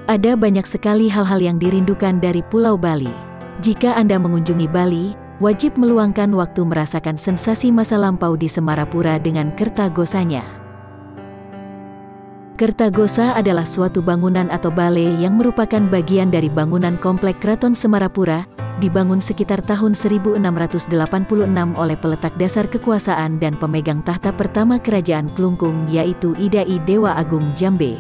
Ada banyak sekali hal-hal yang dirindukan dari Pulau Bali. Jika Anda mengunjungi Bali, wajib meluangkan waktu merasakan sensasi masa lampau di Semarapura dengan Kertagosanya. Kertagosa adalah suatu bangunan atau balai yang merupakan bagian dari bangunan komplek Keraton Semarapura, dibangun sekitar tahun 1686 oleh peletak dasar kekuasaan dan pemegang tahta pertama Kerajaan Klungkung, yaitu Idai Dewa Agung Jambe.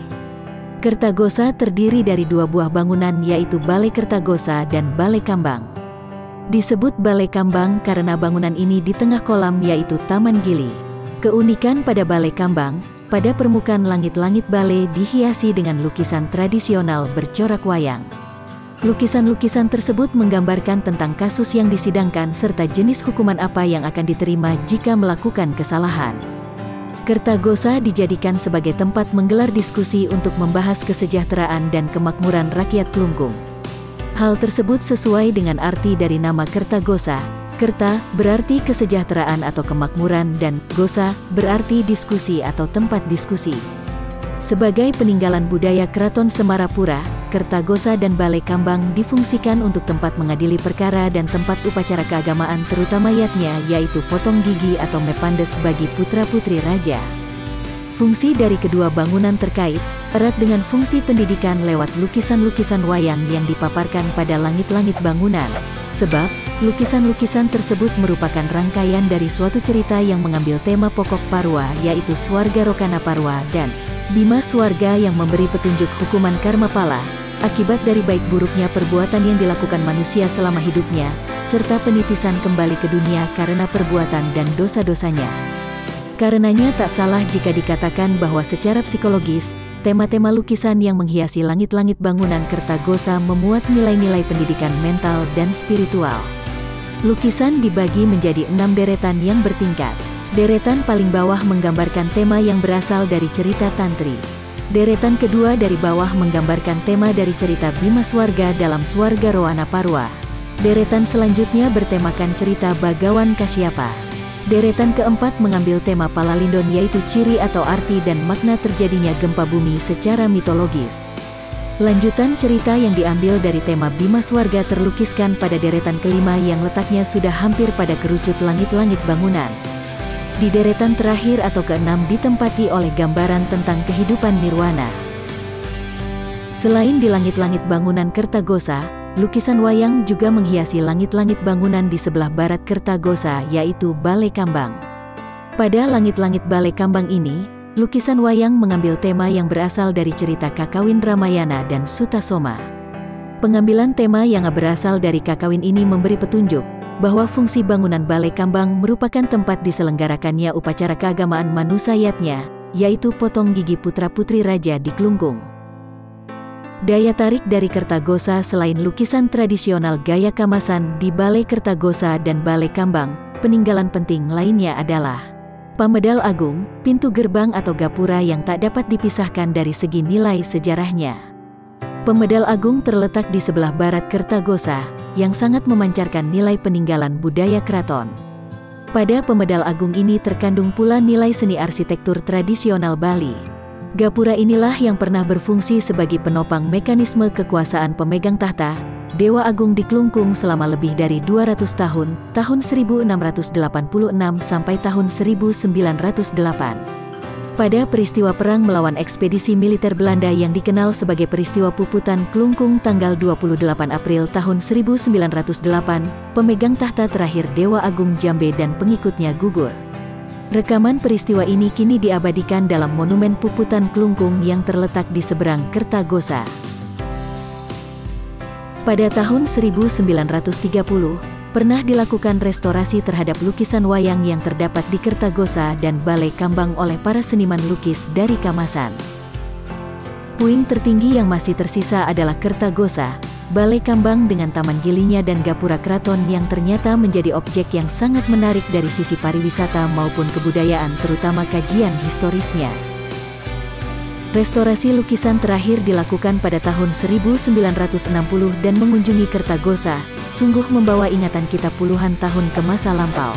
Kertagosa terdiri dari dua buah bangunan, yaitu Balai Kertagosa dan Balai Kambang. Disebut Balai Kambang karena bangunan ini di tengah kolam, yaitu Taman Gili. Keunikan pada Balai Kambang, pada permukaan langit-langit balai dihiasi dengan lukisan tradisional bercorak wayang. Lukisan-lukisan tersebut menggambarkan tentang kasus yang disidangkan serta jenis hukuman apa yang akan diterima jika melakukan kesalahan. Kertagosa dijadikan sebagai tempat menggelar diskusi untuk membahas kesejahteraan dan kemakmuran rakyat Klungkung. Hal tersebut sesuai dengan arti dari nama Kertagosa. Kerta berarti kesejahteraan atau kemakmuran dan gosa berarti diskusi atau tempat diskusi. Sebagai peninggalan budaya Keraton Semarapura, Kertagosa dan Balai Kambang difungsikan untuk tempat mengadili perkara dan tempat upacara keagamaan, terutama yatnya, yaitu potong gigi atau mepandes bagi putra-putri raja. Fungsi dari kedua bangunan terkait erat dengan fungsi pendidikan lewat lukisan-lukisan wayang yang dipaparkan pada langit-langit bangunan, sebab lukisan-lukisan tersebut merupakan rangkaian dari suatu cerita yang mengambil tema pokok Parwa, yaitu Swarga Rokana Parwa, dan Bima Swarga yang memberi petunjuk hukuman karma pala, akibat dari baik buruknya perbuatan yang dilakukan manusia selama hidupnya, serta penitisan kembali ke dunia karena perbuatan dan dosa-dosanya. Karenanya tak salah jika dikatakan bahwa secara psikologis, tema-tema lukisan yang menghiasi langit-langit bangunan Kertagosa memuat nilai-nilai pendidikan mental dan spiritual. Lukisan dibagi menjadi 6 deretan yang bertingkat. Deretan paling bawah menggambarkan tema yang berasal dari cerita Tantri. Deretan kedua dari bawah menggambarkan tema dari cerita Bima Swarga dalam Swarga Rowana Parwa. Deretan selanjutnya bertemakan cerita Bagawan Kasyapa. Deretan keempat mengambil tema Palalindon, yaitu ciri atau arti dan makna terjadinya gempa bumi secara mitologis. Lanjutan cerita yang diambil dari tema Bima Swarga terlukiskan pada deretan kelima yang letaknya sudah hampir pada kerucut langit-langit bangunan. Di deretan terakhir atau keenam ditempati oleh gambaran tentang kehidupan nirwana. Selain di langit-langit bangunan Kertagosa, lukisan wayang juga menghiasi langit-langit bangunan di sebelah barat Kertagosa, yaitu Balai Kambang. Pada langit-langit Balai Kambang ini, lukisan wayang mengambil tema yang berasal dari cerita Kakawin Ramayana dan Sutasoma. Pengambilan tema yang berasal dari Kakawin ini memberi petunjuk bahwa fungsi bangunan Balai Kambang merupakan tempat diselenggarakannya upacara keagamaan manusayatnya, yaitu potong gigi putra-putri raja di Klungkung. Daya tarik dari Kertagosa selain lukisan tradisional gaya kamasan di Balai Kertagosa dan Balai Kambang, peninggalan penting lainnya adalah Pamedal Agung, pintu gerbang atau gapura yang tak dapat dipisahkan dari segi nilai sejarahnya. Pamedal Agung terletak di sebelah barat Kertagosa, yang sangat memancarkan nilai peninggalan budaya keraton. Pada Pamedal Agung ini terkandung pula nilai seni arsitektur tradisional Bali. Gapura inilah yang pernah berfungsi sebagai penopang mekanisme kekuasaan pemegang tahta, Dewa Agung di Klungkung selama lebih dari 200 tahun, tahun 1686 sampai tahun 1908. Pada peristiwa perang melawan ekspedisi militer Belanda yang dikenal sebagai peristiwa Puputan Klungkung tanggal 28 April tahun 1908, pemegang tahta terakhir Dewa Agung Jambe dan pengikutnya gugur. Rekaman peristiwa ini kini diabadikan dalam Monumen Puputan Klungkung yang terletak di seberang Kertagosa. Pada tahun 1930, pernah dilakukan restorasi terhadap lukisan wayang yang terdapat di Kertagosa dan Balai Kambang oleh para seniman lukis dari Kamasan. Puing tertinggi yang masih tersisa adalah Kertagosa, Balai Kambang dengan taman gilinya dan gapura keraton yang ternyata menjadi objek yang sangat menarik dari sisi pariwisata maupun kebudayaan, terutama kajian historisnya. Restorasi lukisan terakhir dilakukan pada tahun 1960 dan mengunjungi Kertagosa sungguh membawa ingatan kita puluhan tahun ke masa lampau.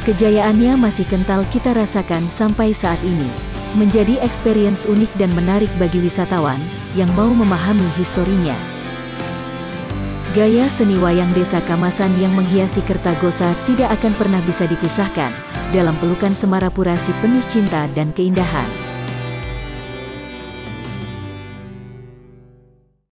Kejayaannya masih kental kita rasakan sampai saat ini. menjadi experience unik dan menarik bagi wisatawan yang mau memahami historinya. Gaya seni wayang Desa Kamasan yang menghiasi Kertagosa tidak akan pernah bisa dipisahkan dalam pelukan Semarapura si penuh cinta dan keindahan.